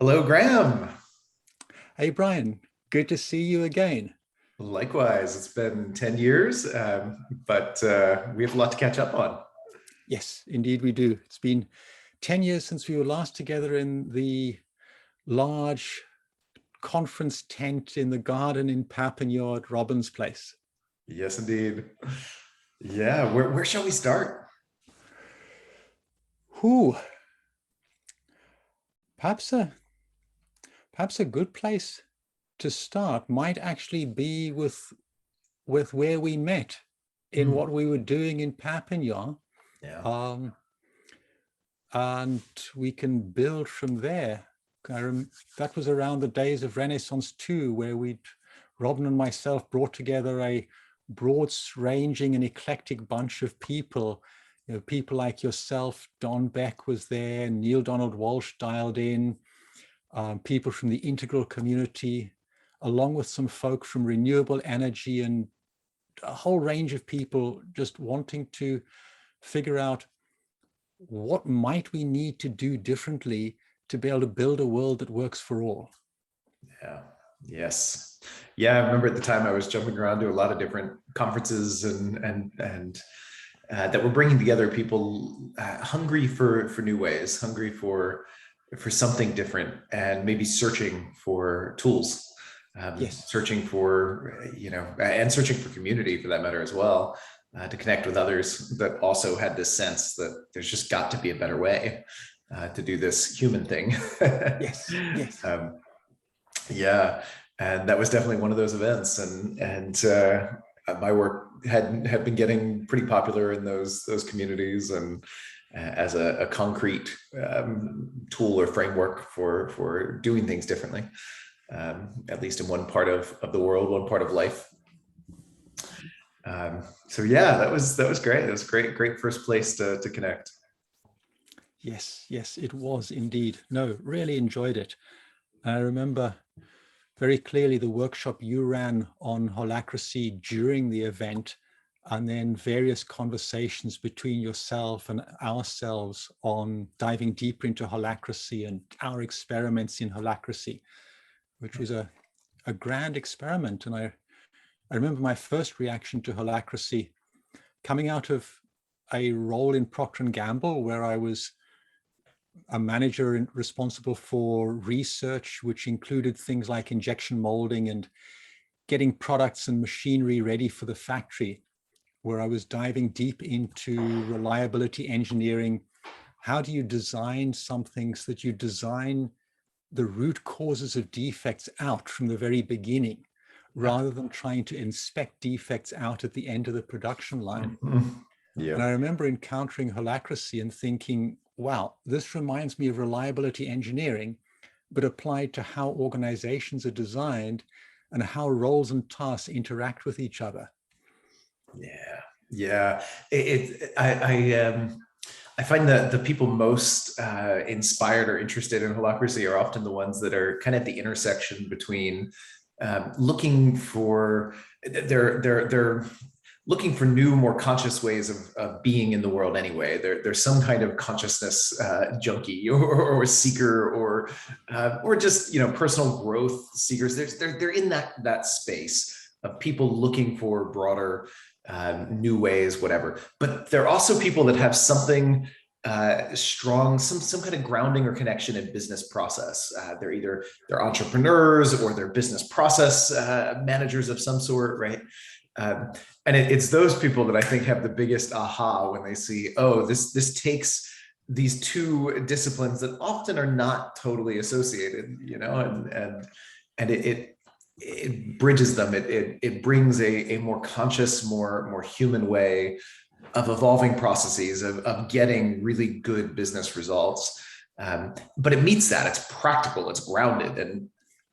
Hello, Graham. Hey Brian, good to see you again. Likewise, it's been 10 years, but we have a lot to catch up on. Yes, indeed we do. It's been 10 years since we were last together in the large conference tent in the garden in Pappenau at Robin's place. Yes, indeed. Yeah, where shall we start? Who? Perhaps a perhaps a good place to start might actually be with where we met in Hmm. what we were doing in Pappenau. Yeah. Um, and we can build from there. That was around the days of Renaissance 2, where Robin and myself brought together a broad ranging and eclectic bunch of people. People like yourself, Don Beck was there, Neil Donald Walsh dialed in, people from the integral community, along with some folk from renewable energy and a whole range of people just wanting to figure out what might we need to do differently to be able to build a world that works for all. Yeah. Yes. Yeah, I remember at the time I was jumping around to a lot of different conferences and that were bringing together people hungry for new ways, hungry for something different, and maybe searching for tools, Yes, searching for and searching for community for that matter as well, to connect with others that also had this sense that there's just got to be a better way to do this human thing. yes, yes. um, yeah, and that was definitely one of those events, and my work had been getting pretty popular in those communities, and as a concrete tool or framework for doing things differently, at least in one part of the world, one part of life. So yeah, that was great. It was a great first place to connect. Yes, yes, it was indeed. No, really enjoyed it. I remember very clearly the workshop you ran on holacracy during the event, and then various conversations between yourself and ourselves on diving deeper into holacracy and our experiments in holacracy, which was a grand experiment. And I remember my first reaction to holacracy coming out of a role in Procter and Gamble, where I was a manager responsible for research, which included things like injection molding and getting products and machinery ready for the factory, where I was diving deep into reliability engineering. How do you design something so that you design the root causes of defects out from the very beginning, Yeah. rather than trying to inspect defects out at the end of the production line? Mhm. And Yeah. I remember encountering holacracy and thinking, wow, this reminds me of reliability engineering, but applied to how organizations are designed and how roles and tasks interact with each other. Yeah, yeah. I find that the people most inspired or interested in holacracy are often the ones that are kind of at the intersection between looking for they're looking for new, more conscious ways of being in the world anyway. There's some kind of consciousness junkie or seeker or just personal growth seekers. They're in that space of people looking for broader new ways, whatever. But there are also people that have something strong, some kind of grounding or connection in business process. They're entrepreneurs or they're business process managers of some sort, right? Um, and it's those people that I think have the biggest aha when they see, oh, this takes these two disciplines that often are not totally associated, and it bridges them. It brings a more conscious, more human way of evolving processes of getting really good business results. But it meets that. It's practical. It's grounded. And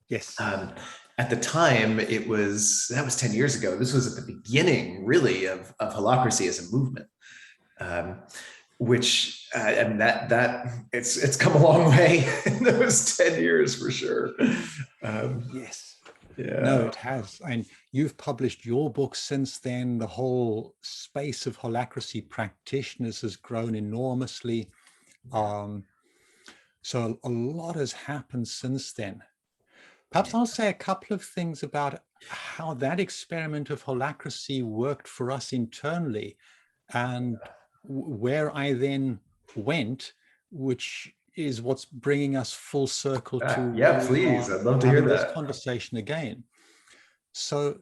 Yes. um, at the time, that was 10 years ago. This was at the beginning, really, of holacracy as a movement. Um, which I mean that it's come a long way in those 10 years for sure. Um, Yes. No, yeah. it has. And you've published your book since then. The whole space of holacracy practitioners has grown enormously. Um, So a lot has happened since then. Perhaps I'll say a couple of things about how that experiment of holacracy worked for us internally, and where I then went, which is what's bringing us full circle to Yeah, where we please. are I'd love to hear having this that. conversation again. So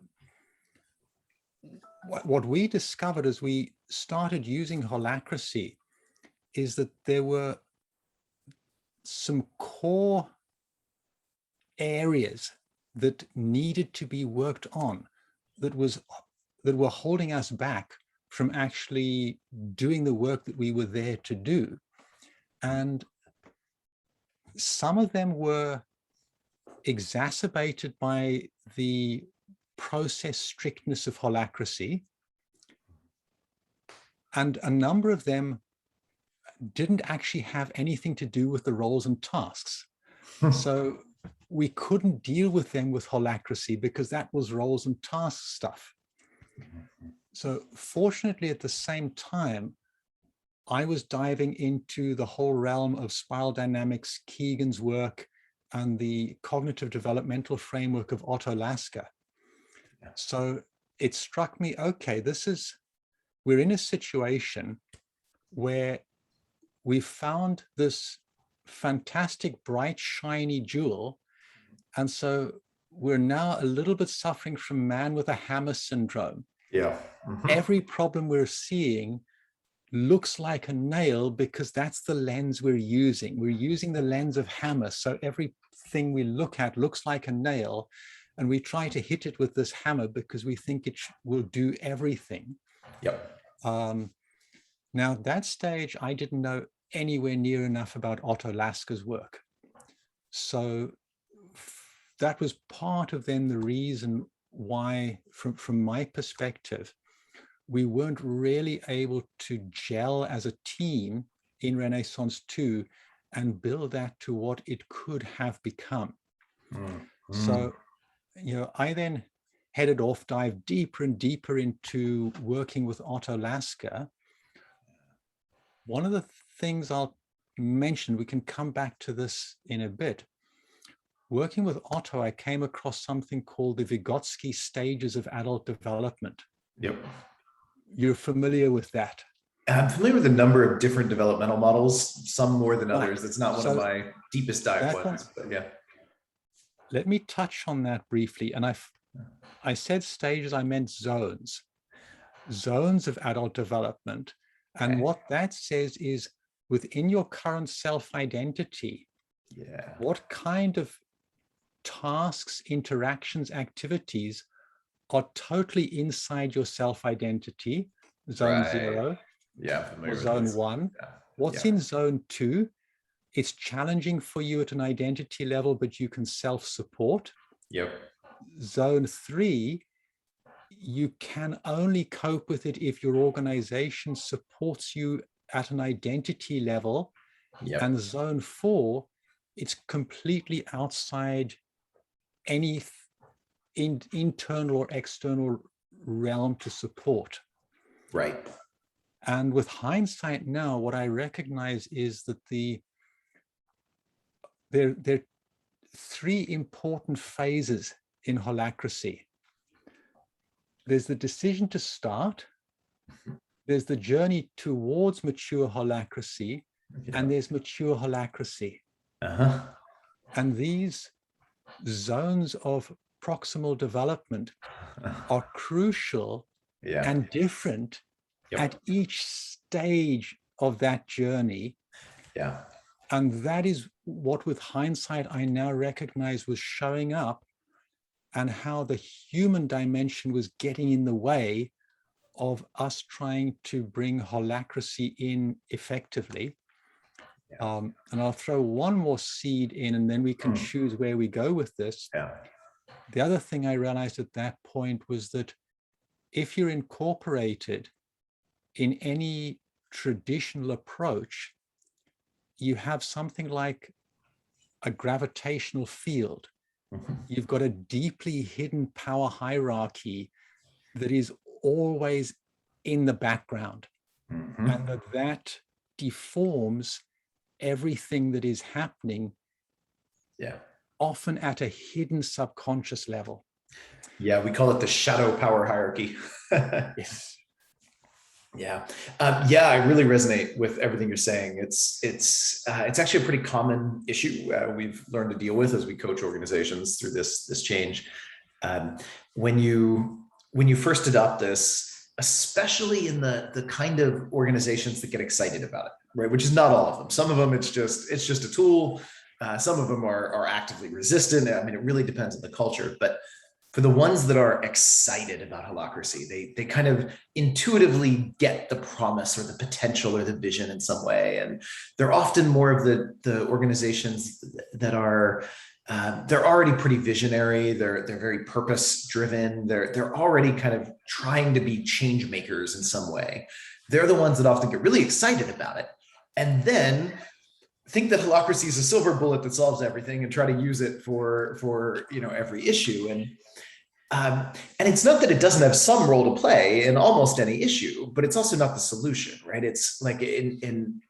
what we discovered as we started using holacracy is that there were some core areas that needed to be worked on, that were holding us back from actually doing the work that we were there to do. And some of them were exacerbated by the process strictness of holacracy, and a number of them didn't actually have anything to do with the roles and tasks. So we couldn't deal with them with holacracy because that was roles and tasks stuff. So fortunately, at the same time, I was diving into the whole realm of spiral dynamics, Keegan's work, and the cognitive developmental framework of Otto Lasker. So it struck me, okay, we're in a situation where we found this fantastic, bright, shiny jewel. And so we're now a little bit suffering from man with a hammer syndrome. Yeah. Every problem we're seeing looks like a nail because that's the lens we're using. We're using the lens of hammer. So everything we look at looks like a nail, and we try to hit it with this hammer because we think it will do everything. Yep. Now, at that stage, I didn't know anywhere near enough about Otto Lasker's work. So that was part of then the reason why, from my perspective, we weren't really able to gel as a team in Renaissance 2 and build that to what it could have become. So, I then headed off, dived deeper and deeper into working with Otto Lasker. One of the things I'll mention, we can come back to this in a bit. Working with Otto, I came across something called the Vygotsky stages of adult development. Yep. You're familiar with that? I'm familiar with a number of different developmental models, some more than others. It's not one of my deepest dive ones, but yeah. Let me touch on that briefly. And I said stages, I meant zones of adult development. And what that says is, within your current self-identity, what kind of tasks, interactions, activities are totally inside your self-identity, zone 0, or zone 1. What's in zone 2? It's challenging for you at an identity level, but you can self-support. Zone 3, you can only cope with it if your organization supports you at an identity level. And zone 4, it's completely outside any internal or external realm to support. Right. And with hindsight now, what I recognize is that there are 3 important phases in holacracy. There's the decision to start, there's the journey towards mature holacracy, and there's mature holacracy. And these zones of proximal development are crucial and different at each stage of that journey. And that is what, with hindsight, I now recognize was showing up, and how the human dimension was getting in the way of us trying to bring holacracy in effectively. And I'll throw one more seed in, and then we can choose where we go with this. The other thing I realized at that point was that if you're incorporated in any traditional approach, you have something like a gravitational field. You've got a deeply hidden power hierarchy that is always in the background, and that deforms everything that is happening, Yeah. often at a hidden subconscious level. Yeah, we call it the shadow power hierarchy. Yes. Yeah, yeah, I really resonate with everything you're saying. It's actually a pretty common issue we've learned to deal with as we coach organizations through this change. Um, when you first adopt this, especially in the kind of organizations that get excited about it, right? Which is not all of them. Some of them it's just a tool. Some of them are actively resistant. I mean, it really depends on the culture, but for the ones that are excited about Holacracy, they kind of intuitively get the promise or the potential or the vision in some way. And they're often more of the organizations that are, they're already pretty visionary. They're very purpose driven. They're already kind of trying to be change makers in some way. They're the ones that often get really excited about it. And then think that Holacracy is a silver bullet that solves everything and try to use it for every issue. And it's not that it doesn't have some role to play in almost any issue, but it's also not the solution, right? It's like in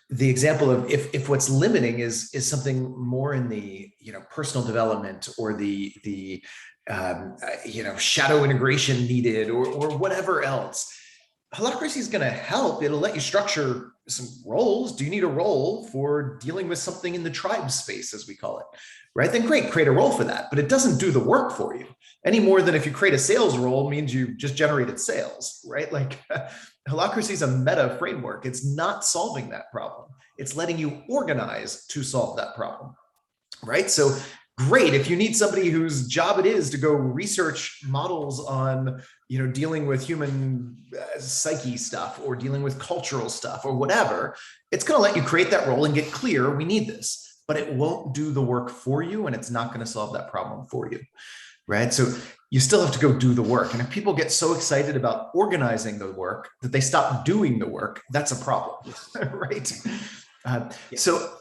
the example of if what's limiting is something more in the personal development or the shadow integration needed or whatever else. Holacracy is going to help. It'll let you structure some roles. Do you need a role for dealing with something in the tribe space, as we call it? Right? Then great, create a role for that. But it doesn't do the work for you any more than if you create a sales role means you just generated sales, right? Like Holacracy is a meta framework. It's not solving that problem. It's letting you organize to solve that problem, right? So great, if you need somebody whose job it is to go research models on dealing with human psyche stuff or dealing with cultural stuff or whatever, it's going to let you create that role and get clear, we need this, but it won't do the work for you and it's not going to solve that problem for you, right? So you still have to go do the work. And if people get so excited about organizing the work that they stop doing the work, that's a problem, right? So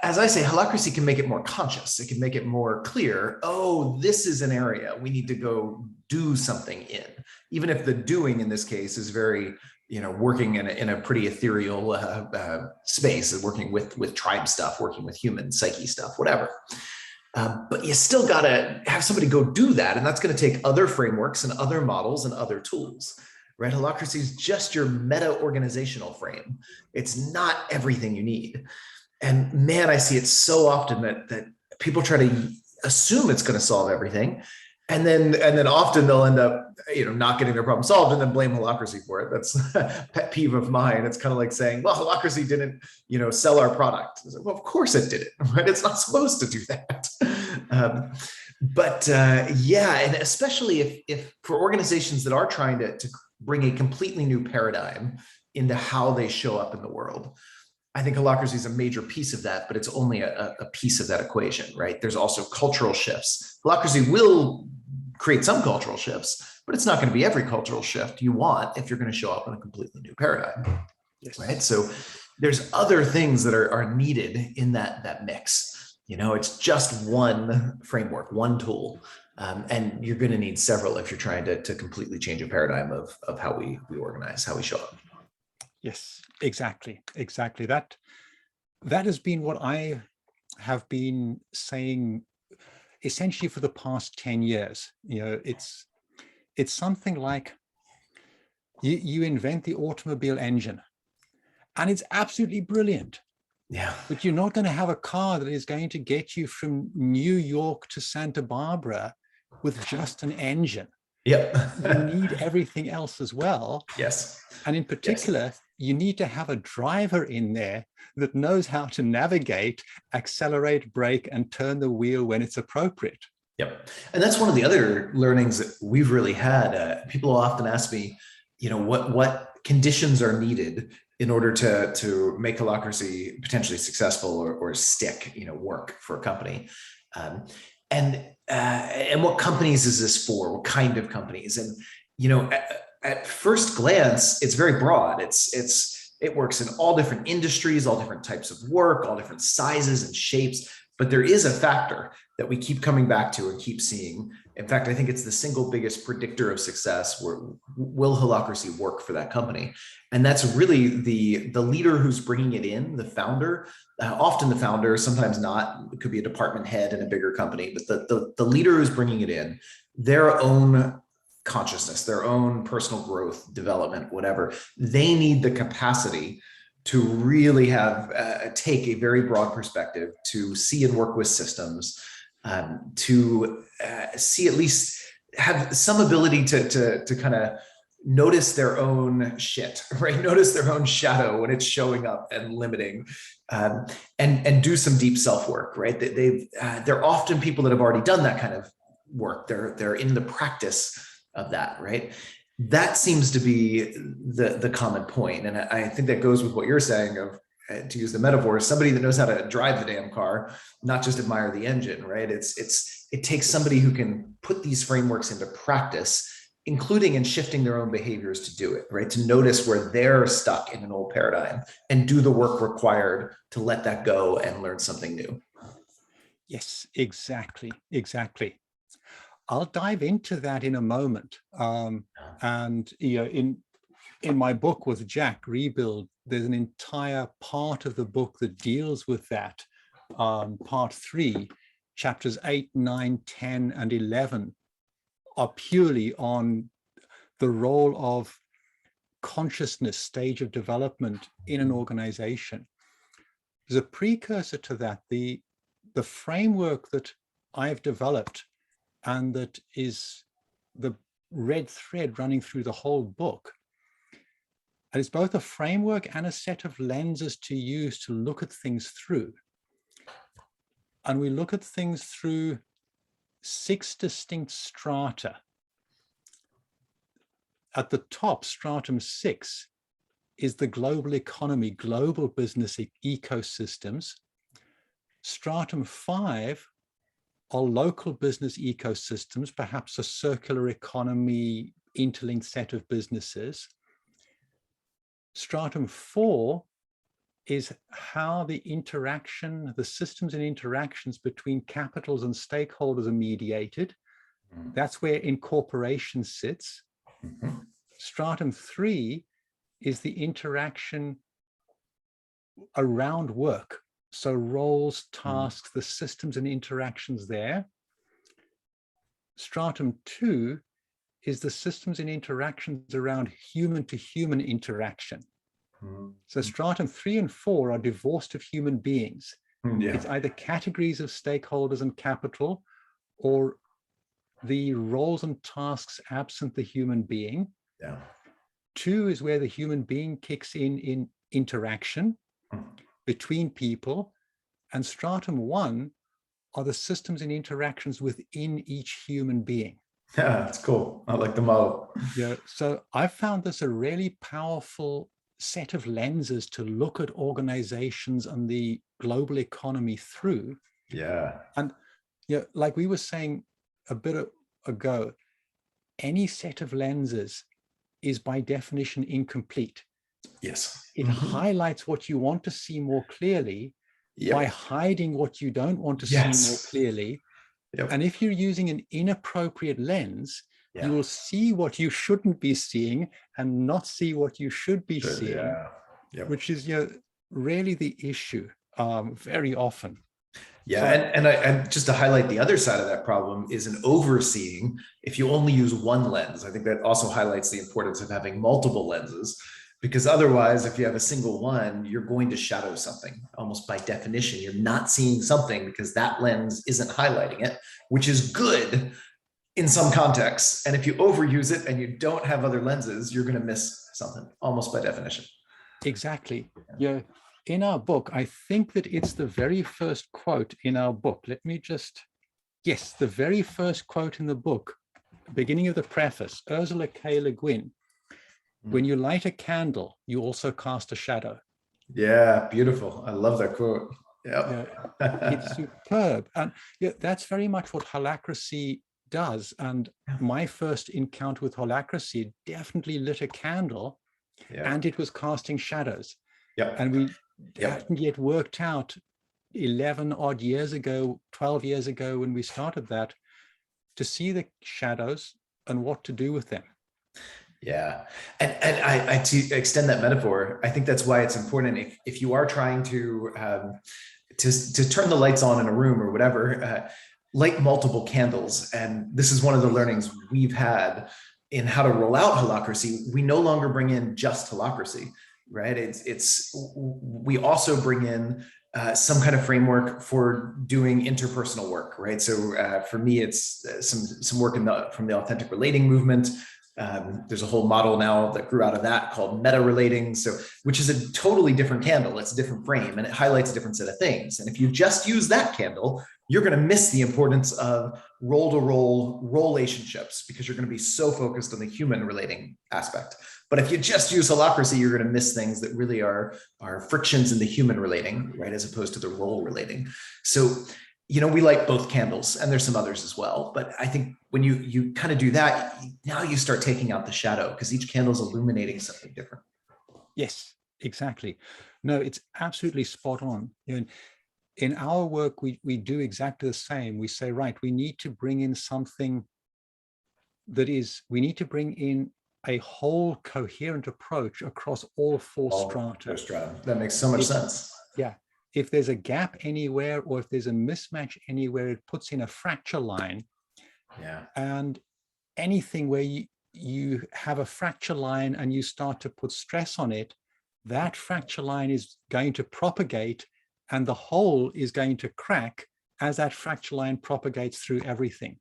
as I say, Holacracy can make it more conscious. It can make it more clear. Oh, this is an area we need to go do something in, even if the doing in this case is very, working in a pretty ethereal space, working with tribe stuff, working with human psyche stuff, whatever. But you still got to have somebody go do that. And that's going to take other frameworks and other models and other tools. Right? Holacracy is just your meta organizational frame. It's not everything you need. And man, I see it so often that people try to assume it's going to solve everything. And then often they'll end up, not getting their problem solved and then blame Holacracy for it. That's a pet peeve of mine. It's kind of like saying, well, Holacracy didn't, sell our product. Like, well, of course it didn't, right? It's not supposed to do that. Yeah, and especially if for organizations that are trying to bring a completely new paradigm into how they show up in the world, I think Holacracy is a major piece of that, but it's only a piece of that equation, right? There's also cultural shifts. Holacracy will create some cultural shifts, but it's not going to be every cultural shift you want if you're going to show up in a completely new paradigm, right? So there's other things that are needed in that mix. It's just one framework, one tool. And you're going to need several if you're trying to completely change a paradigm of how we organize, how we show up. Yes, exactly. That has been what I have been saying essentially for the past 10 years. It's something like you invent the automobile engine and it's absolutely brilliant. Yeah. But you're not going to have a car that is going to get you from New York to Santa Barbara with just an engine. Yep. You need everything else as well. Yes. And in particular, you need to have a driver in there that knows how to navigate, accelerate, brake, and turn the wheel when it's appropriate. Yep. And that's one of the other learnings that we've really had. People often ask me, what conditions are needed in order to make Holacracy potentially successful or stick, work for a company. And what companies is this for? What kind of companies? And, at first glance, it's very broad. It works in all different industries, all different types of work, all different sizes and shapes. But there is a factor that we keep coming back to and keep seeing. In fact, I think it's the single biggest predictor of success. Will Holacracy work for that company? And that's really the leader who's bringing it in, the founder, often the founder, sometimes not. It could be a department head in a bigger company, but the leader who's bringing it in, their own consciousness, their own personal growth, development, whatever, they need the capacity to really have take a very broad perspective, to see and work with systems, to see, at least have some ability to kind of notice their own shit, right? Notice their own shadow when it's showing up and limiting, and do some deep self work, right? They're often people that have already done that kind of work. They're in the practice of that, right? That seems to be the common point. And I think that goes with what you're saying of, to use the metaphor, somebody that knows how to drive the damn car, not just admire the engine, right? It takes somebody who can put these frameworks into practice, including in shifting their own behaviors to do it, right? To notice where they're stuck in an old paradigm and do the work required to let that go and learn something new. Yes, exactly. I'll dive into that in a moment. And in my book with Jack, Rebuild, there's an entire part of the book that deals with that. Part 3, chapters 8, 9, 10, and 11 are purely on the role of consciousness stage of development in an organization. There's a precursor to that, the framework that I've developed, and that is the red thread running through the whole book. And it's both a framework and a set of lenses to use to look at things through. And we look at things through 6 distinct strata. At the top, stratum 6 is the global economy, global business ecosystems. Stratum 5 are local business ecosystems, perhaps a circular economy, interlinked set of businesses. Stratum 4 is how the interaction, the systems and interactions between capitals and stakeholders are mediated. That's where incorporation sits. Stratum 3 is the interaction around work. So roles, tasks, the systems and interactions there. Stratum 2 is the systems and interactions around human to human interaction. So stratum 3 and 4 are divorced of human beings. It's either categories of stakeholders and capital, or the roles and tasks absent the human being. 2 is where the human being kicks in interaction between people. And stratum 1 are the systems and interactions within each human being. Yeah, that's cool. I like the model. Yeah, so I found this a really powerful set of lenses to look at organizations and the global economy through. Yeah. And like we were saying a bit ago, any set of lenses is by definition incomplete. Yes. It highlights what you want to see more clearly by hiding what you don't want to see more clearly. And if you're using an inappropriate lens, you will see what you shouldn't be seeing and not see what you should be seeing, which is really the issue very often. And just to highlight the other side of that problem is an overseeing. If you only use one lens, I think that also highlights the importance of having multiple lenses, because otherwise, if you have a single one, you're going to shadow something. Almost by definition, you're not seeing something because that lens isn't highlighting it, which is good in some contexts. And if you overuse it and you don't have other lenses, you're going to miss something almost by definition. Exactly. In our book, I think that it's the very first quote in our book. Let me just, yes, the very first quote in the book, beginning of the preface, Ursula K. Le Guin, when you light a candle, you also cast a shadow. Yeah, beautiful. I love that quote. It's superb. And that's very much what Holacracy does. And my first encounter with Holacracy definitely lit a candle, and it was casting shadows. And we hadn't yet worked out 11 odd years ago, 12 years ago, when we started that, to see the shadows and what to do with them. Yeah. And to extend that metaphor, I think that's why it's important. If you are trying to turn the lights on in a room or whatever, light multiple candles. And this is one of the learnings we've had in how to roll out Holacracy. We no longer bring in just Holacracy, right? We also bring in some kind of framework for doing interpersonal work, right? So for me, it's some work from the authentic relating movement. There's a whole model now that grew out of that called meta relating, which is a totally different candle. It's a different frame and it highlights a different set of things. And if you just use that candle, you're going to miss the importance of role-to-role relationships because you're going to be so focused on the human relating aspect. But if you just use Holacracy, you're going to miss things that really are frictions in the human relating, right, as opposed to the role relating. So, we light both candles, and there's some others as well. But I think when you kind of do that, now you start taking out the shadow because each candle is illuminating something different. Yes, exactly. No, it's absolutely spot on. In our work, we do exactly the same. We say, right, we need to bring in something we need to bring in a whole coherent approach across all four strata. That makes so much sense. Yeah. If there's a gap anywhere or if there's a mismatch anywhere, it puts in a fracture line. Yeah. And anything where you have a fracture line and you start to put stress on it, that fracture line is going to propagate and the whole is going to crack as that fracture line propagates through everything.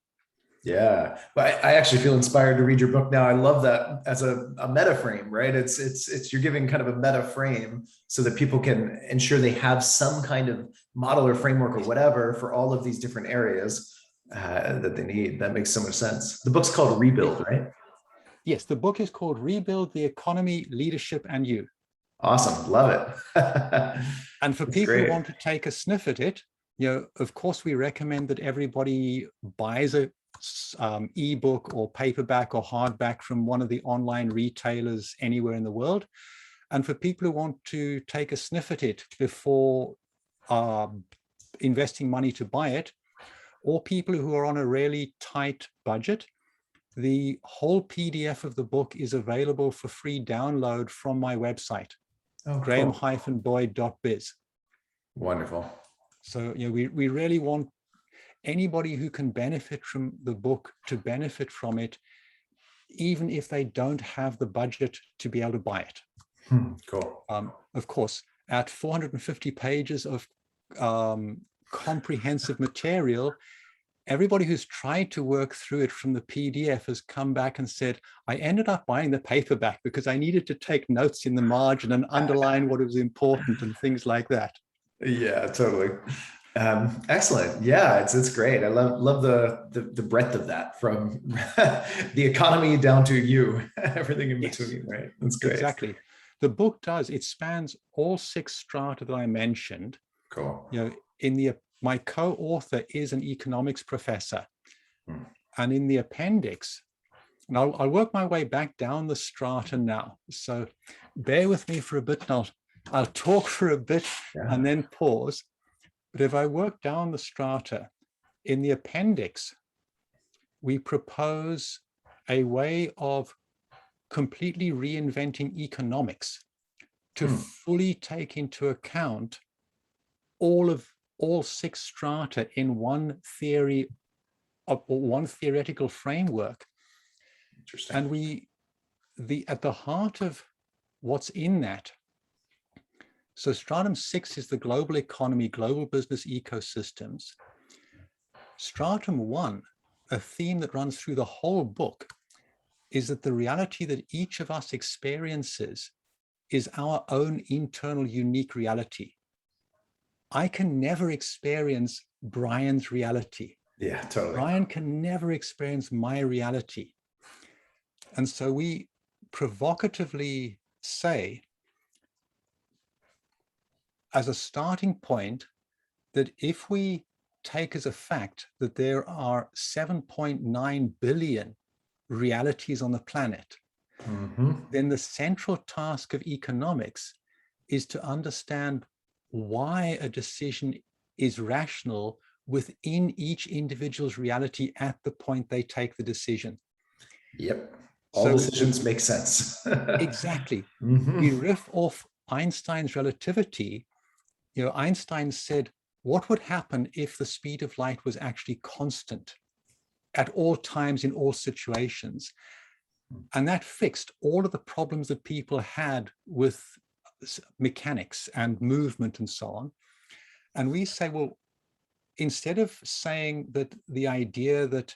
Yeah, but I actually feel inspired to read your book now. I love that as a meta frame, right? It's you're giving kind of a meta frame so that people can ensure they have some kind of model or framework or whatever for all of these different areas that they need. That makes so much sense. The book's called Rebuild, right? Yes, the book is called Rebuild: The Economy, Leadership, and You. Awesome, love it. And for people who want to take a sniff at it, of course, we recommend that everybody buys a ebook or paperback or hardback from one of the online retailers anywhere in the world. And for people who want to take a sniff at it before investing money to buy it, or people who are on a really tight budget, the whole PDF of the book is available for free download from my website, graham-boyd.biz. Wonderful. So we really want anybody who can benefit from the book to benefit from it, even if they don't have the budget to be able to buy it. Cool. Of course, at 450 pages of comprehensive material, everybody who's tried to work through it from the PDF has come back and said, I ended up buying the paperback because I needed to take notes in the margin and underline what was important and things like that. Yeah, totally. Excellent. Yeah, it's great. I love the breadth of that, from the economy down to you, everything in between, right? That's great. Exactly. The book it spans all 6 strata that I mentioned. Cool. My co-author is an economics professor. And in the appendix, and I'll work my way back down the strata now. So bear with me for a bit, and I'll talk for a bit and then pause. But if I work down the strata, in the appendix, we propose a way of completely reinventing economics to fully take into account all 6 strata in one theory or one theoretical framework. Interesting. And at the heart of what's in that, so stratum 6 is the global economy, global business ecosystems. Stratum 1, a theme that runs through the whole book, is that the reality that each of us experiences is our own internal unique reality. I can never experience Brian's reality. Yeah, totally. Brian can never experience my reality. And so we provocatively say, as a starting point, that if we take as a fact that there are 7.9 billion realities on the planet, then the central task of economics is to understand why a decision is rational within each individual's reality at the point they take the decision. Yep. All So decisions make sense. exactly. Mm-hmm. We riff off Einstein's relativity. Einstein said, what would happen if the speed of light was actually constant at all times in all situations? And that fixed all of the problems that people had with mechanics and movement and so on. And we say, well, instead of saying that the idea that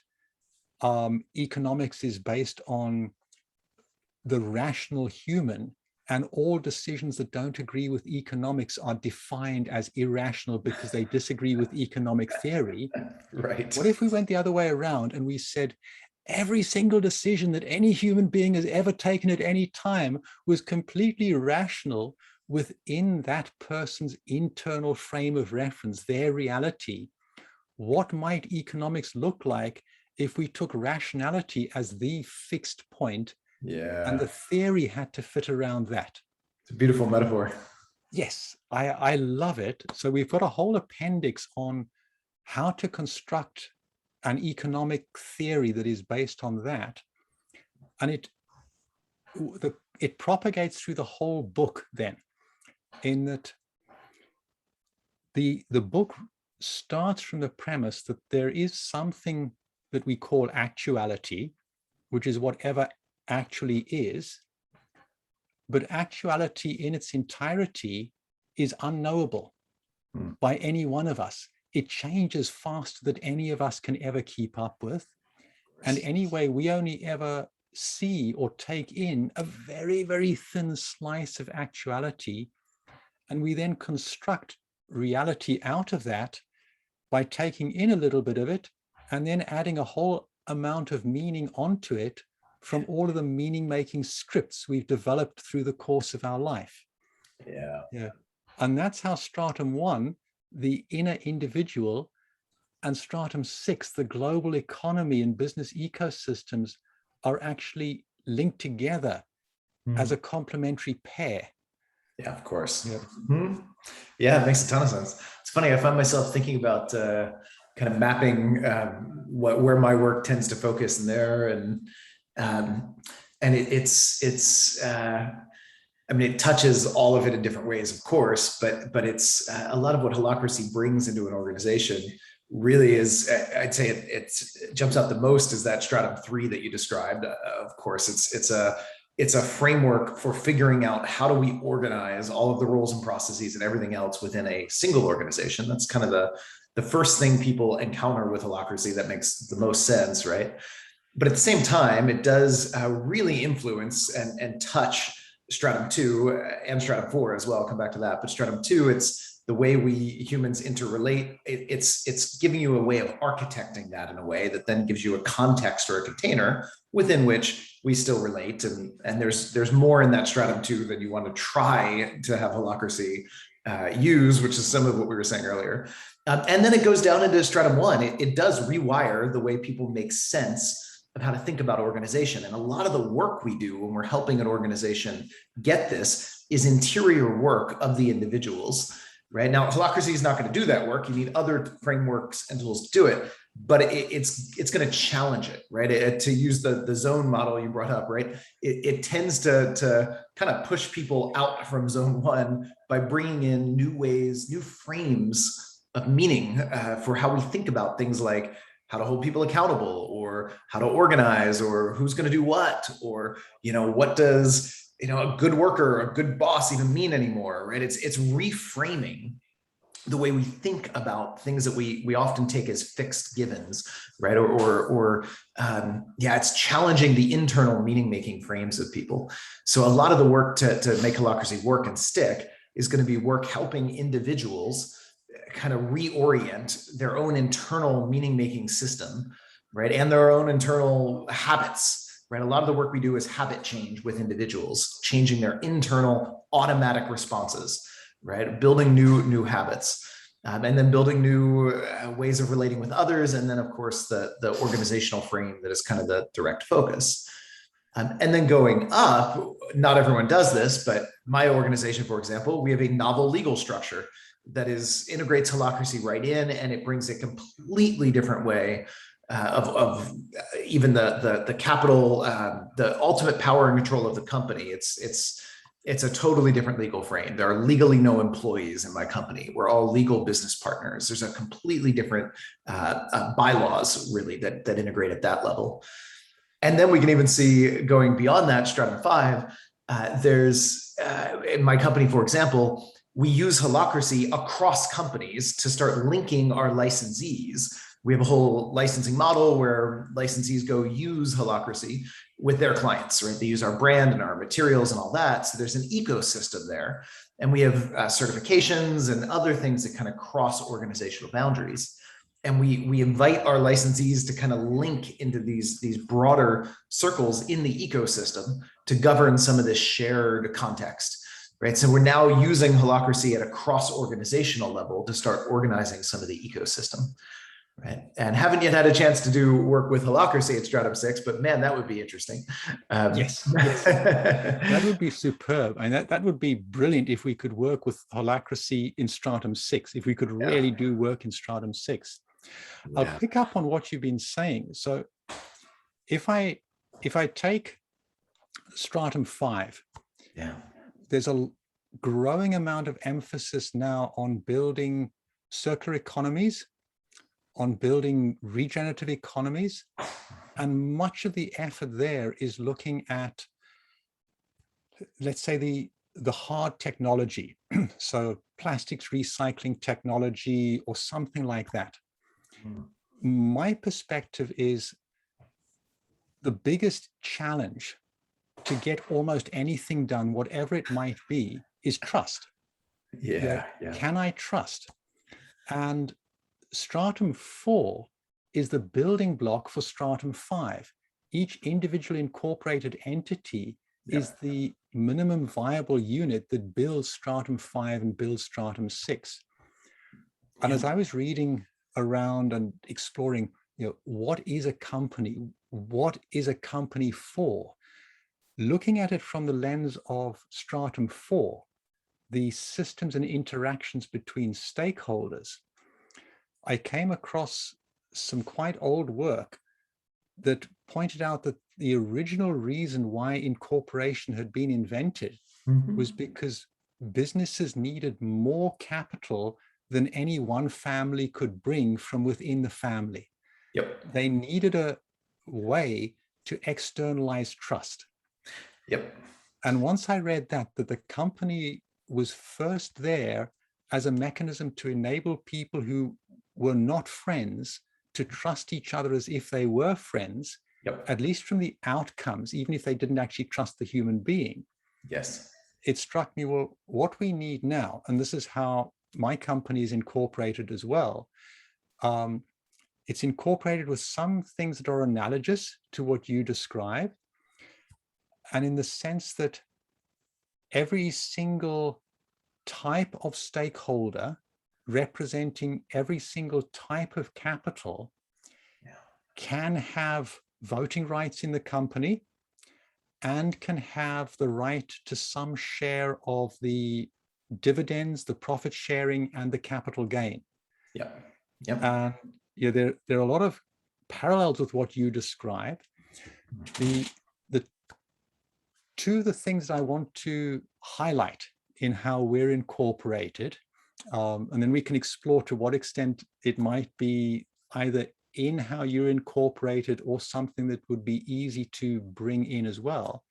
economics is based on the rational human, and all decisions that don't agree with economics are defined as irrational because they disagree with economic theory. Right. What if we went the other way around and we said, every single decision that any human being has ever taken at any time was completely rational within that person's internal frame of reference, their reality? What might economics look like if we took rationality as the fixed point? Yeah. And the theory had to fit around that. It's a beautiful metaphor. Yes, I love it. So we've got a whole appendix on how to construct an economic theory that is based on that. And it propagates through the whole book then, in that the book starts from the premise that there is something that we call actuality, which is whatever actually is, but actuality in its entirety is unknowable by any one of us. It changes faster than any of us can ever keep up with. And anyway, we only ever see or take in a very, very thin slice of actuality. And we then construct reality out of that by taking in a little bit of it and then adding a whole amount of meaning onto it from all of the meaning-making scripts we've developed through the course of our life. Yeah. And that's how stratum 1, the inner individual, and stratum 6, the global economy and business ecosystems, are actually linked together as a complementary pair. Yeah, of course. Yeah. Mm-hmm. Yeah, it makes a ton of sense. It's funny. I find myself thinking about kind of mapping where my work tends to focus in there, and it's I mean, it touches all of it in different ways, of course, but it's a lot of what Holacracy brings into an organization really is, I'd say it jumps out the most is that stratum 3 that you described. Of course, it's a framework for figuring out how do we organize all of the roles and processes and everything else within a single organization. That's kind of the first thing people encounter with Holacracy that makes the most sense, right? But at the same time, it does really influence and touch stratum 2 and stratum 4 as well. I'll come back to that. But stratum 2, it's the way we humans interrelate. It's giving you a way of architecting that in a way that then gives you a context or a container within which we still relate. And there's more in that stratum 2 than you want to try to have Holacracy use, which is some of what we were saying earlier. And then it goes down into stratum 1. It does rewire the way people make sense of how to think about organization. And a lot of the work we do when we're helping an organization get this is interior work of the individuals, right? Now, Holacracy is not going to do that work. You need other frameworks and tools to do it, but it's going to challenge it, right? To use the zone model you brought up, right? It tends to kind of push people out from zone 1 by bringing in new ways, new frames of meaning for how we think about things like how to hold people accountable, or how to organize, or who's going to do what, or, what does, a good worker, a good boss even mean anymore, right? It's reframing the way we think about things that we often take as fixed givens, right? It's challenging the internal meaning-making frames of people. So a lot of the work to make Holacracy work and stick is going to be work helping individuals kind of reorient their own internal meaning-making system, right? And their own internal habits, right? A lot of the work we do is habit change with individuals, changing their internal automatic responses, right? Building new habits, and then building new ways of relating with others. And then, of course, the organizational frame that is kind of the direct focus. And then going up, not everyone does this, but my organization, for example, we have a novel legal structure, that integrates Holacracy right in, and it brings a completely different way of even the capital, the ultimate power and control of the company. It's a totally different legal frame. There are legally no employees in my company. We're all legal business partners. There's a completely different bylaws, really, that integrate at that level. And then we can even see, going beyond that, Stratum 5, there's, in my company, for example, we use Holacracy across companies to start linking our licensees. We have a whole licensing model where licensees go use Holacracy with their clients, right? They use our brand and our materials and all that. So there's an ecosystem there. And we have certifications and other things that kind of cross organizational boundaries. And we invite our licensees to kind of link into these broader circles in the ecosystem to govern some of this shared context, right? So we're now using Holacracy at a cross-organizational level to start organizing some of the ecosystem, right? And haven't yet had a chance to do work with Holacracy at Stratum 6, but man, that would be interesting. Yes, that would be superb. And that would be brilliant if we could work with Holacracy in Stratum 6, if we could really do work in Stratum 6. I'll pick up on what you've been saying. So if I take Stratum 5, there's a growing amount of emphasis now on building circular economies, on building regenerative economies. And much of the effort there is looking at, let's say, the hard technology. So plastics recycling technology or something like that. My perspective is the biggest challenge to get almost anything done, whatever it might be, is trust. Can I trust? And Stratum 4 is the building block for Stratum 5. Each individual incorporated entity is the minimum viable unit that builds Stratum 5 and builds Stratum 6. And as I was reading around and exploring, what is a company? What is a company for? Looking at it from the lens of Stratum 4, the systems and interactions between stakeholders, I came across some quite old work that pointed out that the original reason why incorporation had been invented was because businesses needed more capital than any one family could bring from within the family. They needed a way to externalize trust. And once I read that the company was first there as a mechanism to enable people who were not friends to trust each other as if they were friends, at least from the outcomes, even if they didn't actually trust the human being. It struck me, well, what we need now, and this is how my company is incorporated as well. It's incorporated with some things that are analogous to what you describe. And in the sense that every single type of stakeholder representing every single type of capital can have voting rights in the company and can have the right to some share of the dividends, the profit sharing, and the capital gain. There are a lot of parallels with what you describe. The two of the things that I want to highlight in how we're incorporated, and then we can explore to what extent it might be either in how you're incorporated or something that would be easy to bring in as well.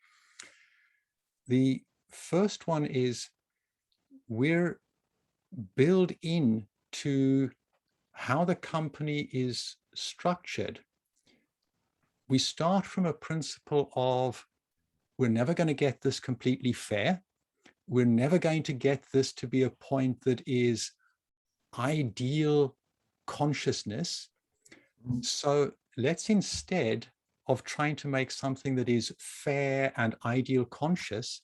The first one is we're built in to how the company is structured. We start from a principle of we're never going to get this completely fair. We're never going to get this to be a point that is ideal consciousness. So let's, instead of trying to make something that is fair and ideal conscious,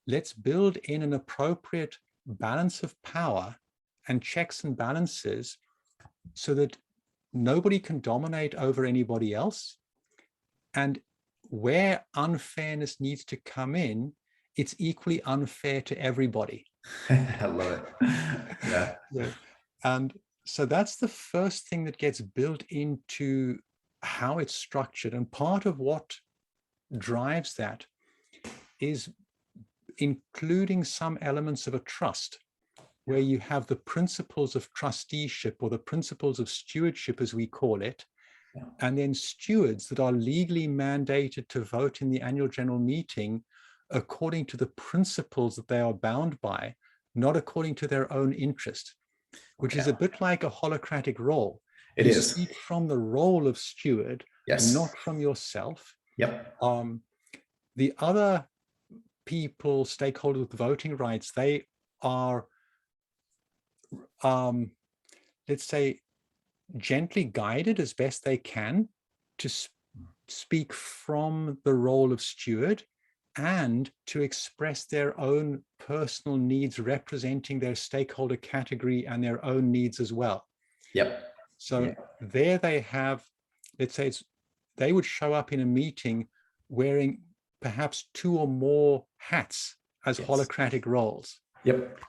let's build in an appropriate balance of power and checks and balances so that nobody can dominate over anybody else. And where unfairness needs to come in, it's equally unfair to everybody. I love it. Yeah. Yeah. And so that's the first thing that gets built into how it's structured. And part of what drives that is including some elements of a trust, where you have the principles of trusteeship, or the principles of stewardship, as we call it, Yeah. and then stewards that are legally mandated to vote in the annual general meeting according to the principles that they are bound by, not according to their own interest, which is a bit like a holacratic role. It You is. speak from the role of steward, Yes. not from yourself. Yep. The other people, stakeholders with voting rights, they are, let's say, gently guided as best they can to speak from the role of steward and to express their own personal needs, representing their stakeholder category and their own needs as well. Yep. So Yeah. there they have, let's say, they would show up in a meeting wearing perhaps 2 or more hats as Yes. holacratic roles. Yep.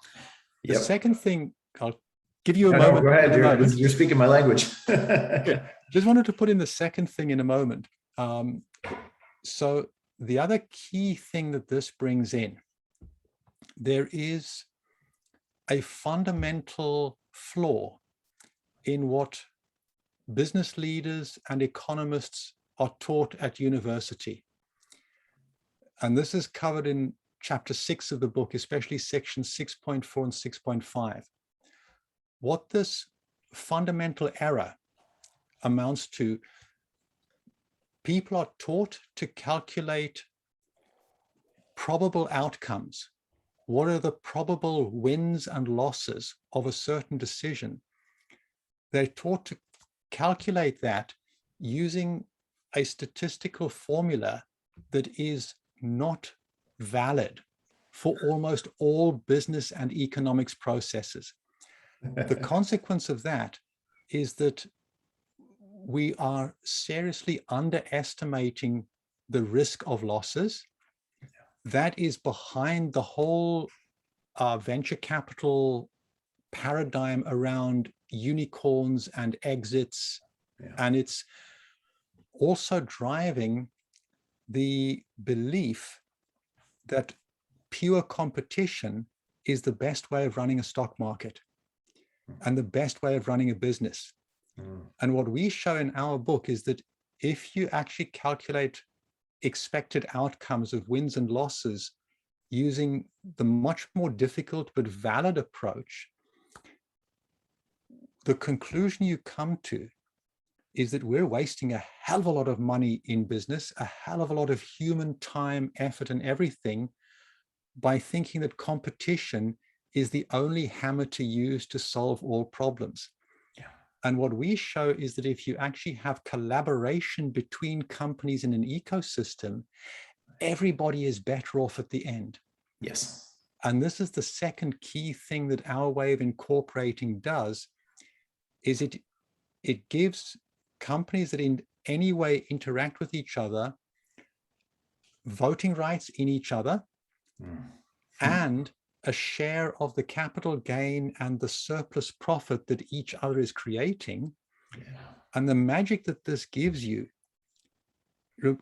The Yep. second thing, I'll give you a No, moment. go ahead. Moment. You're speaking my language. Good. Just wanted to put in the second thing in a moment. So the other key thing that this brings in, there is a fundamental flaw in what business leaders and economists are taught at university. And this is covered in chapter 6 of the book, especially section 6.4 and 6.5. What this fundamental error amounts to, people are taught to calculate probable outcomes. What are the probable wins and losses of a certain decision? They're taught to calculate that using a statistical formula that is not valid for almost all business and economics processes. The consequence of that is that we are seriously underestimating the risk of losses. That is behind the whole venture capital paradigm around unicorns and exits. Yeah. And it's also driving the belief that pure competition is the best way of running a stock market and the best way of running a business. And what we show in our book is that if you actually calculate expected outcomes of wins and losses using the much more difficult but valid approach, the conclusion you come to is that we're wasting a hell of a lot of money in business, a hell of a lot of human time, effort, and everything by thinking that competition is the only hammer to use to solve all problems. Yeah. And what we show is that if you actually have collaboration between companies in an ecosystem, everybody is better off at the end. Yes. And this is the second key thing that our way of incorporating does, is it gives companies that in any way interact with each other voting rights in each other and a share of the capital gain and the surplus profit that each other is creating. Yeah. And the magic that this gives you,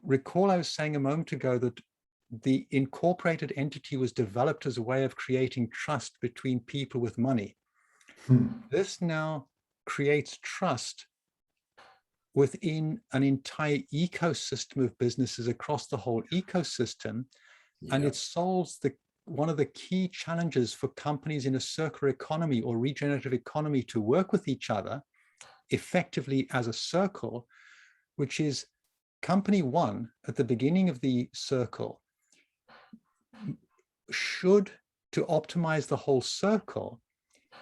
recall I was saying a moment ago that the incorporated entity was developed as a way of creating trust between people with money. This now creates trust within an entire ecosystem of businesses across the whole ecosystem. Yeah. And it solves one of the key challenges for companies in a circular economy or regenerative economy to work with each other effectively as a circle, which is company one at the beginning of the circle should, to optimize the whole circle,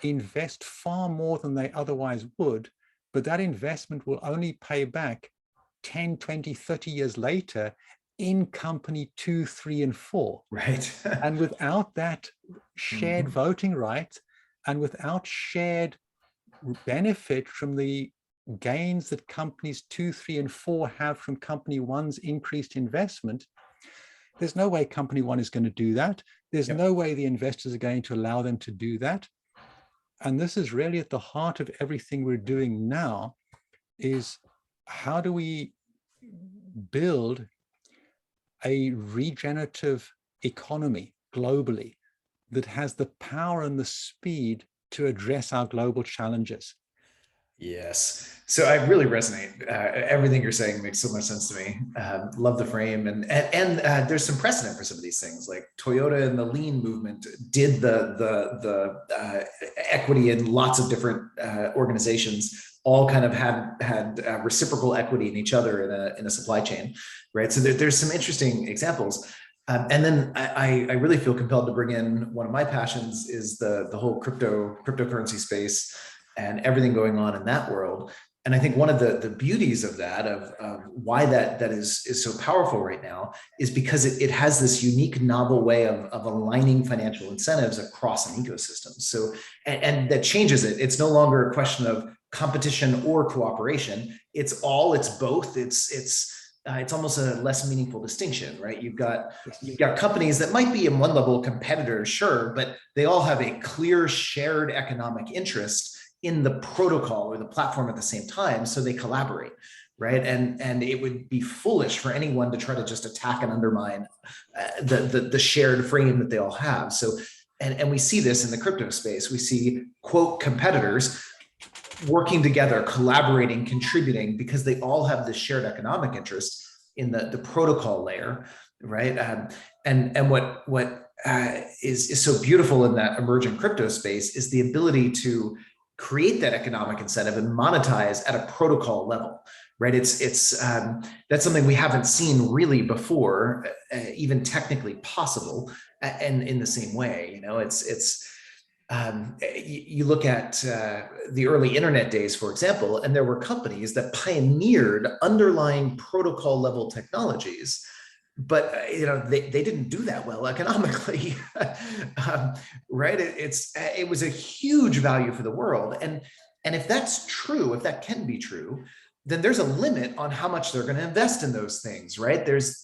invest far more than they otherwise would, but that investment will only pay back 10, 20, 30 years later in company 2, 3, and 4. Right. And without that shared voting right and without shared benefit from the gains that companies 2, 3, and 4 have from company one's increased investment, There's no way company one is going to do that. There's Yep. no way the investors are going to allow them to do that. And this is really at the heart of everything we're doing now, is how do we build a regenerative economy globally that has the power and the speed to address our global challenges. Yes. So I really resonate. Everything you're saying makes so much sense to me. Love the frame, and there's some precedent for some of these things. Like Toyota and the lean movement did the equity in lots of different organizations. All kind of had reciprocal equity in each other in a supply chain, right? So there's some interesting examples. And then I really feel compelled to bring in one of my passions is the whole cryptocurrency space and everything going on in that world. And I think one of the beauties of that, of why that is so powerful right now, is because it has this unique, novel way of aligning financial incentives across an ecosystem. So, and that changes it. It's no longer a question of competition or cooperation. It's both. It's almost a less meaningful distinction, right? You've got companies that might be in one level competitors, sure, but they all have a clear shared economic interest in the protocol or the platform at the same time, so they collaborate, right? And it would be foolish for anyone to try to just attack and undermine the shared frame that they all have. So, and we see this in the crypto space. We see, quote, competitors working together, collaborating, contributing, because they all have this shared economic interest in the protocol layer, right? And what is so beautiful in that emerging crypto space is the ability to create that economic incentive and monetize at a protocol level, right? That's something we haven't seen really before, even technically possible, and in the same way, you look at the early internet days, for example, and there were companies that pioneered underlying protocol level technologies, but they didn't do that well economically, right? It was a huge value for the world, and if that's true, if that can be true, then there's a limit on how much they're going to invest in those things, right? There's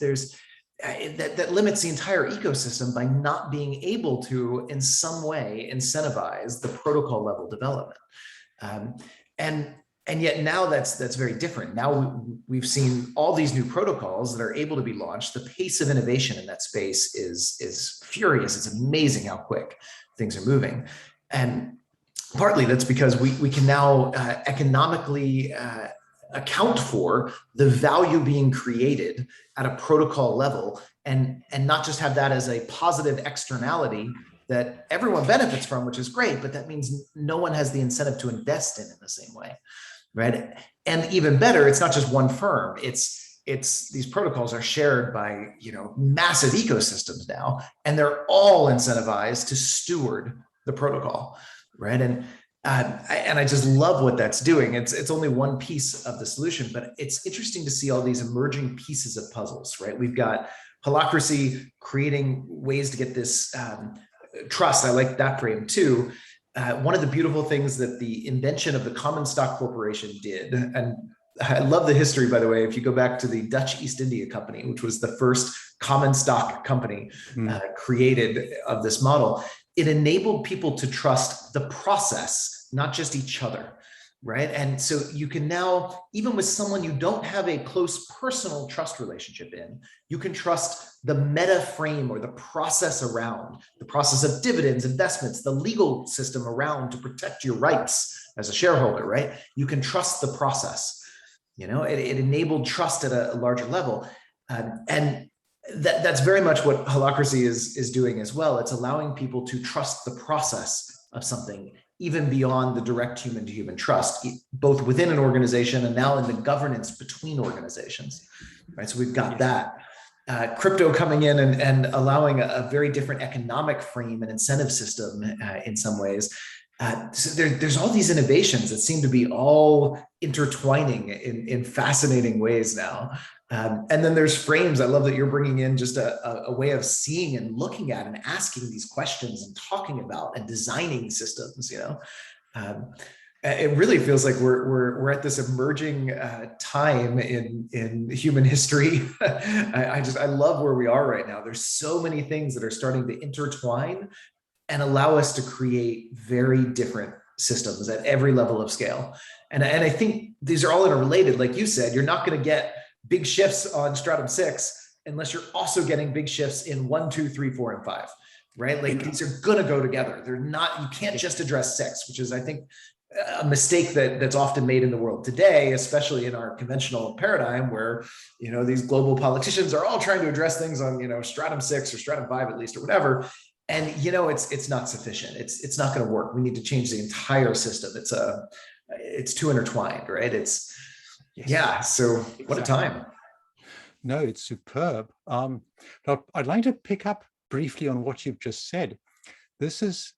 that limits the entire ecosystem by not being able to, in some way, incentivize the protocol level development. And yet now that's very different. Now we've seen all these new protocols that are able to be launched. The pace of innovation in that space is furious. It's amazing how quick things are moving. And partly that's because we can now economically account for the value being created at a protocol level, and not just have that as a positive externality that everyone benefits from, which is great, but that means no one has the incentive to invest in the same way, right? And even better, it's not just one firm. It's these protocols are shared by massive ecosystems now, and they're all incentivized to steward the protocol, right? And I just love what that's doing. It's only one piece of the solution, but it's interesting to see all these emerging pieces of puzzles, right? We've got Holacracy creating ways to get this trust. I like that frame too. One of the beautiful things that the invention of the common stock corporation did, and I love the history, by the way, if you go back to the Dutch East India Company, which was the first common stock company created of this model, it enabled people to trust the process, not just each other, right? And so you can now, even with someone you don't have a close personal trust relationship in, you can trust the meta frame or the process around, the process of dividends, investments, the legal system around to protect your rights as a shareholder, right? You can trust the process. It enabled trust at a larger level. And that's very much what Holacracy is doing as well. It's allowing people to trust the process of something, even beyond the direct human-to-human trust, both within an organization and now in the governance between organizations, right? So we've got that. Crypto coming in and allowing a very different economic frame and incentive system in some ways. So there's all these innovations that seem to be all intertwining in fascinating ways now. And then there's frames. I love that you're bringing in just a way of seeing and looking at and asking these questions and talking about and designing systems, It really feels like we're at this emerging time in human history. I love where we are right now. There's so many things that are starting to intertwine and allow us to create very different systems at every level of scale. And I think these are all interrelated. Like you said, you're not going to get big shifts on stratum 6 unless you're also getting big shifts in 1, 2, 3, 4, and 5. Right? Like these are going to go together. They're not, you can't just address 6, which is, I think, a mistake that's often made in the world today, especially in our conventional paradigm where, these global politicians are all trying to address things on, stratum 6 or stratum 5 at least, or whatever. And, it's not sufficient. It's not going to work. We need to change the entire system. It's too intertwined, right? Yeah. So what a time. No, it's superb. Now I'd like to pick up briefly on what you've just said. This is,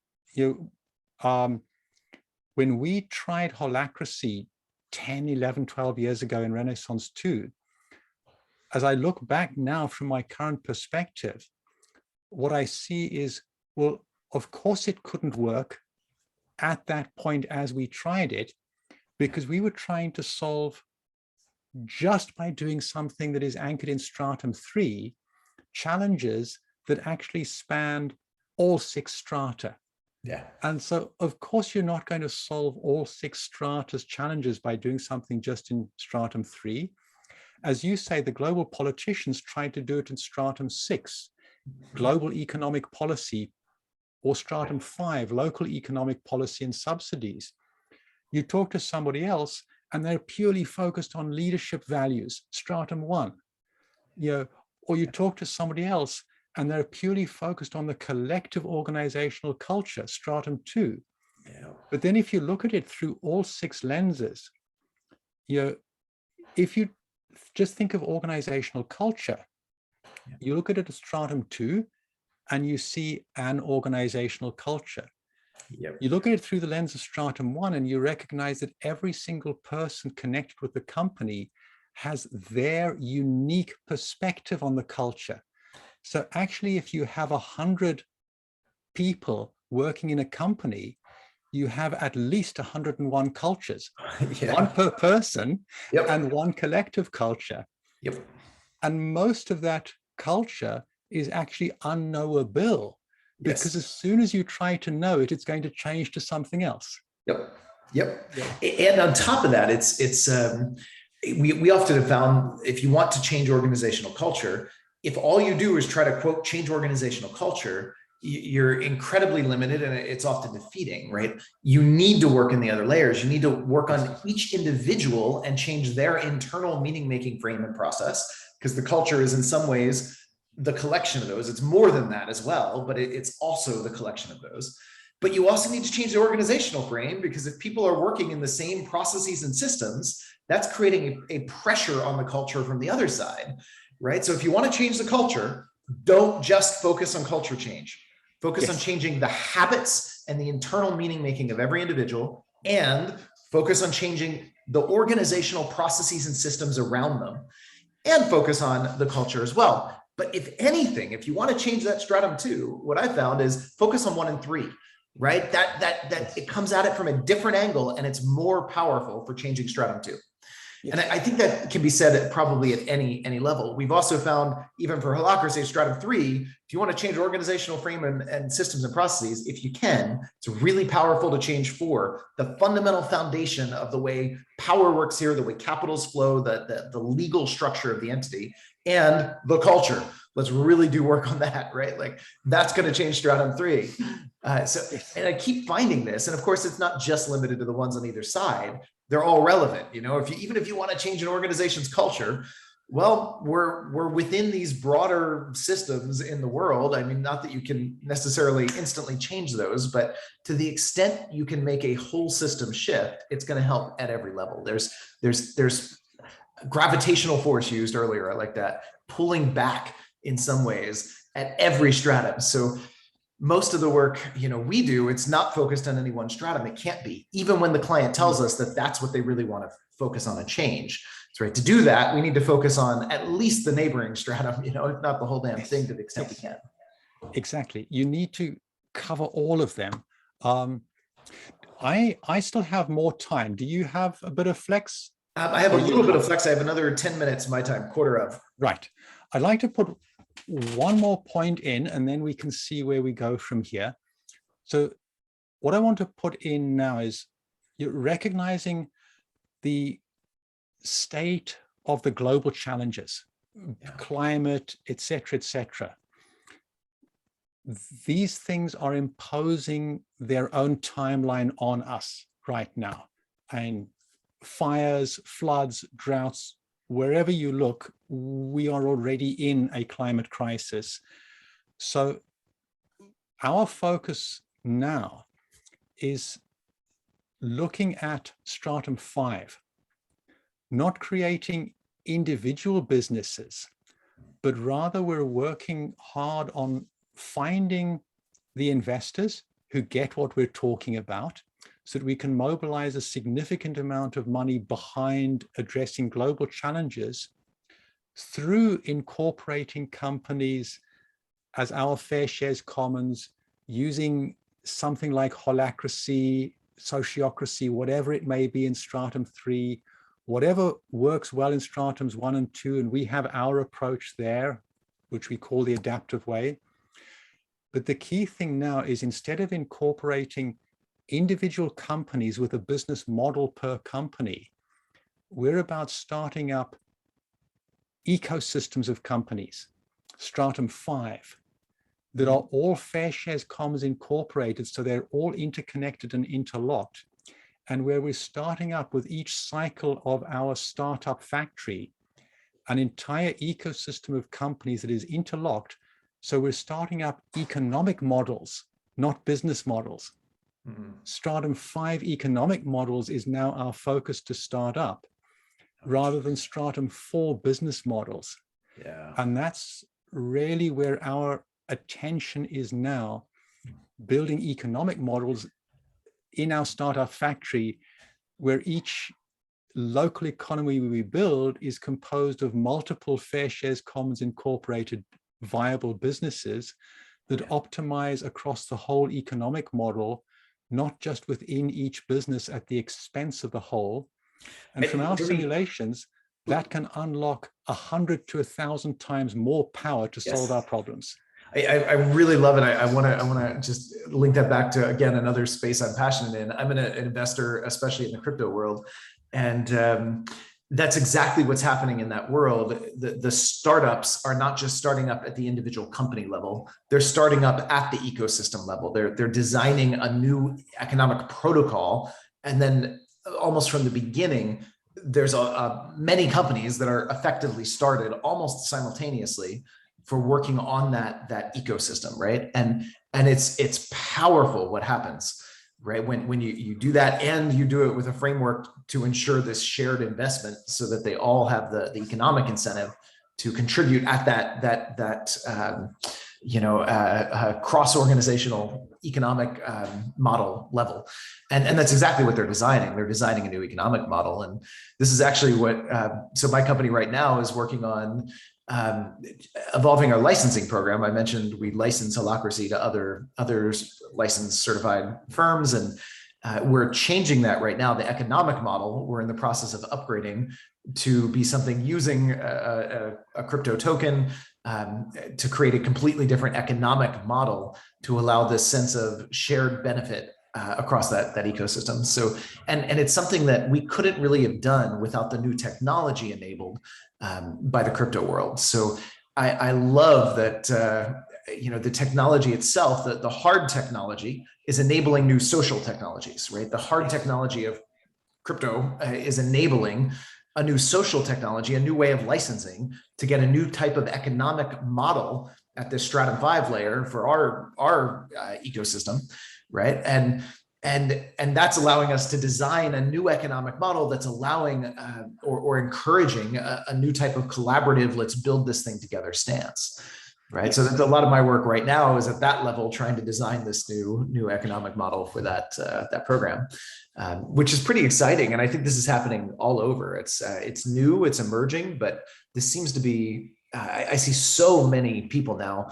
when we tried Holacracy 10, 11, 12 years ago in Renaissance 2, as I look back now from my current perspective, what I see is, well, of course it couldn't work at that point as we tried it, because we were trying to solve, just by doing something that is anchored in stratum 3, challenges that actually spanned all 6 strata. Yeah. And so, of course, you're not going to solve all 6 strata's challenges by doing something just in stratum 3. As you say, the global politicians tried to do it in stratum 6, global economic policy, or stratum 5, local economic policy and subsidies. You talk to somebody else and they're purely focused on leadership values, stratum 1. Or you talk to somebody else and they're purely focused on the collective organizational culture, stratum 2. Yeah. But then if you look at it through all 6 lenses, if you just think of organizational culture, you look at it as stratum 2 and you see an organizational culture. Yep. You look at it through the lens of stratum 1 and you recognize that every single person connected with the company has their unique perspective on the culture. So actually, if you have 100 people working in a company, you have at least 101 cultures, yeah. 1 per person, yep. And 1 collective culture. Yep. And most of that culture is actually unknowable, because as soon as you try to know it, it's going to change to something else. Yep. Yep. And on top of that, we often have found, if you want to change organizational culture, if all you do is try to, quote, change organizational culture, you're incredibly limited and it's often defeating, right? You need to work in the other layers. You need to work on each individual and change their internal meaning-making frame and process, because the culture is in some ways the collection of those. It's more than that as well, but it's also the collection of those. But you also need to change the organizational frame, because if people are working in the same processes and systems, that's creating a pressure on the culture from the other side, right? So if you want to change the culture, don't just focus on culture change. Focus on changing the habits and the internal meaning making of every individual, and focus on changing the organizational processes and systems around them, and focus on the culture as well. But if anything, if you want to change that stratum 2, what I found is focus on 1 and 3, right? That it comes at it from a different angle, and it's more powerful for changing stratum 2. And I think that can be said probably at any level. We've also found, even for Holacracy, stratum 3, if you want to change organizational frame and systems and processes, if you can, it's really powerful to change 4, the fundamental foundation of the way power works here, the way capitals flow, the legal structure of the entity, and the culture. Let's really do work on that, right? Like, that's going to change stratum 3. And I keep finding this, and of course, it's not just limited to the ones on either side. They're all relevant. Even if you want to change an organization's culture, well, we're within these broader systems in the world. I mean, not that you can necessarily instantly change those, but to the extent you can make a whole system shift, it's going to help at every level. There's gravitational force used earlier. I like that, pulling back in some ways at every stratum. So most of the work, we do, it's not focused on any one stratum. It can't be, even when the client tells us that that's what they really want to focus on and change. So, right, to do that, we need to focus on at least the neighboring stratum, if not the whole damn thing, to the extent we can. Exactly. You need to cover all of them. I still have more time. Do you have a bit of flex? I have a little bit of flex. I have another 10 minutes my time, quarter of. Right. I'd like to put one more point in, and then we can see where we go from here. So what I want to put in now is you're recognizing the state of the global challenges, climate, et cetera, these things are imposing their own timeline on us right now. And fires, floods, droughts, wherever you look, we are already in a climate crisis. So our focus now is looking at stratum 5, not creating individual businesses, but rather we're working hard on finding the investors who get what we're talking about, so that we can mobilize a significant amount of money behind addressing global challenges through incorporating companies as our fair shares commons, using something like holacracy, sociocracy, whatever it may be in stratum 3, whatever works well in stratums 1 and 2, and we have our approach there, which we call the adaptive way. But the key thing now is, instead of incorporating individual companies with a business model per company, we're about starting up ecosystems of companies, stratum 5, that are all fair shares commons incorporated, so they're all interconnected and interlocked, and where we're starting up with each cycle of our startup factory an entire ecosystem of companies that is interlocked. So we're starting up economic models, not business models. Stratum 5 economic models is now our focus to start up, rather than stratum 4 business models. And that's really where our attention is now, building economic models in our startup factory, where each local economy we build is composed of multiple fair shares commons incorporated viable businesses that optimize across the whole economic model, not just within each business at the expense of the whole. And from our simulations, that can unlock 100 to 1,000 times more power to solve our problems. I really love it. I want to just link that back to, again, another space I'm passionate in. I'm an investor, especially in the crypto world. And that's exactly what's happening in that world. The startups are not just starting up at the individual company level. They're starting up at the ecosystem level. They're designing a new economic protocol. And then almost from the beginning, there's many companies that are effectively started almost simultaneously for working on that ecosystem, right? And it's powerful what happens, right? When you do that, and you do it with a framework to ensure this shared investment, so that they all have the economic incentive to contribute at that cross-organizational economic model level. And that's exactly what they're designing. They're designing a new economic model. And this is actually what, so my company right now is working on evolving our licensing program. I mentioned we license Holacracy to other licensed certified firms, and we're changing that right now. The economic model, we're in the process of upgrading to be something using a crypto token to create a completely different economic model to allow this sense of shared benefit across that ecosystem. So, and it's something that we couldn't really have done without the new technology enabled by the crypto world. So I love that, the technology itself, the hard technology is enabling new social technologies, right? The hard technology of crypto is enabling a new social technology, a new way of licensing to get a new type of economic model at this stratum 5 layer for our ecosystem, right? And that's allowing us to design a new economic model that's allowing or encouraging a new type of collaborative, let's build this thing together stance, right? So a lot of my work right now is at that level, trying to design this new economic model for that program, which is pretty exciting. And I think this is happening all over. It's new, it's emerging, but this seems to be, I see so many people now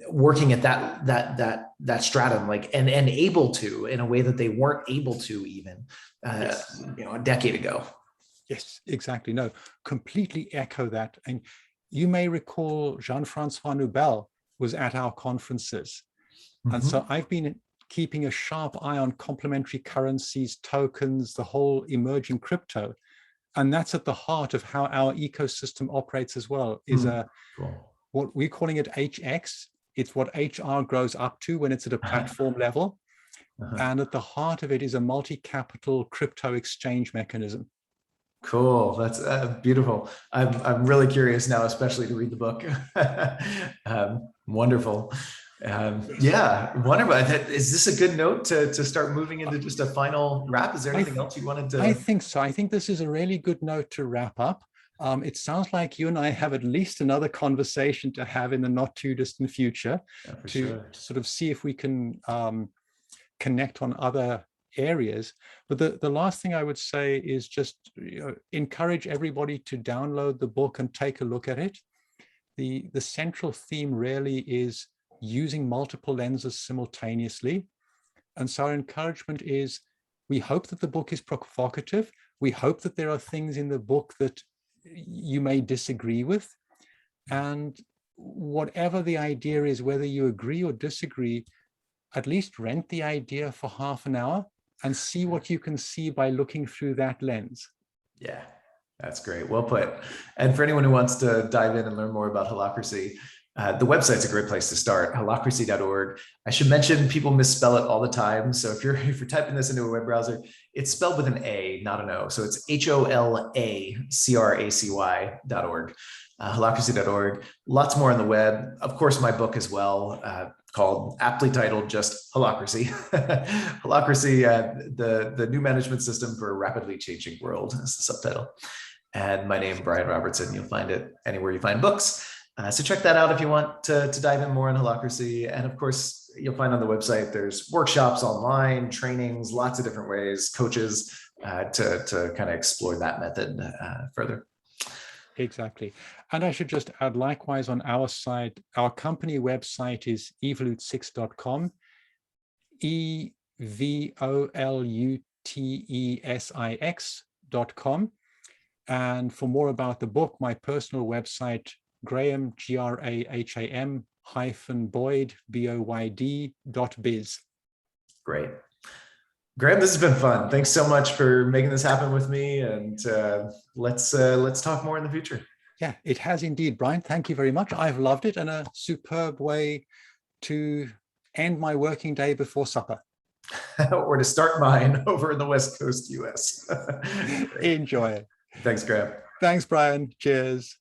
working at that stratum, like, and able to, in a way that they weren't able to even Yes. a decade ago. Yes, exactly. No, completely echo that. And you may recall Jean-Francois Noubel was at our conferences. And so I've been keeping a sharp eye on complementary currencies, tokens, the whole emerging crypto. And that's at the heart of how our ecosystem operates as well, is Cool. what we're calling it HX. It's what HR grows up to when it's at a platform level. And at the heart of it is a multi-capital crypto exchange mechanism. Cool. That's beautiful. I'm really curious now, especially to read the book. Wonderful. Yeah, wonderful. Is this a good note to start moving into just a final wrap? Is there anything else you wanted to? I think so. I think this is a really good note to wrap up. It sounds like you and I have at least another conversation to have in the not too distant future, to sort of see if we can connect on other areas. But the last thing I would say is just encourage everybody to download the book and take a look at it. The central theme really is using multiple lenses simultaneously. And so our encouragement is, we hope that the book is provocative. We hope that there are things in the book that you may disagree with. And whatever the idea is, whether you agree or disagree, at least rent the idea for half an hour and see what you can see by looking through that lens. Yeah, that's great. Well put. And for anyone who wants to dive in and learn more about Holacracy, the website's a great place to start, holacracy.org. I should mention, people misspell it all the time. So if you're typing this into a web browser, it's spelled with an A, not an O. So it's HOLACRACY.org, holacracy.org. Lots more on the web. Of course, my book as well, called, aptly titled, just Holacracy. Holacracy, the new management system for a rapidly changing world, is the subtitle. And my name, Brian Robertson. You'll find it anywhere you find books. So check that out if you want to dive in more on Holacracy. And of course, you'll find on the website, there's workshops online, trainings, lots of different ways, coaches to kind of explore that method further. Exactly. And I should just add, likewise, on our side, our company website is evolute6.com, evolutesix.com. And for more about the book, my personal website, Graham, GRAHAM -Boyd, BOYD.biz. Great. Graham, this has been fun. Thanks so much for making this happen with me. And let's talk more in the future. Yeah, it has indeed, Brian. Thank you very much. I've loved it, and a superb way to end my working day before supper. Or to start mine over in the West Coast, US. Enjoy it. Thanks, Graham. Thanks, Brian. Cheers.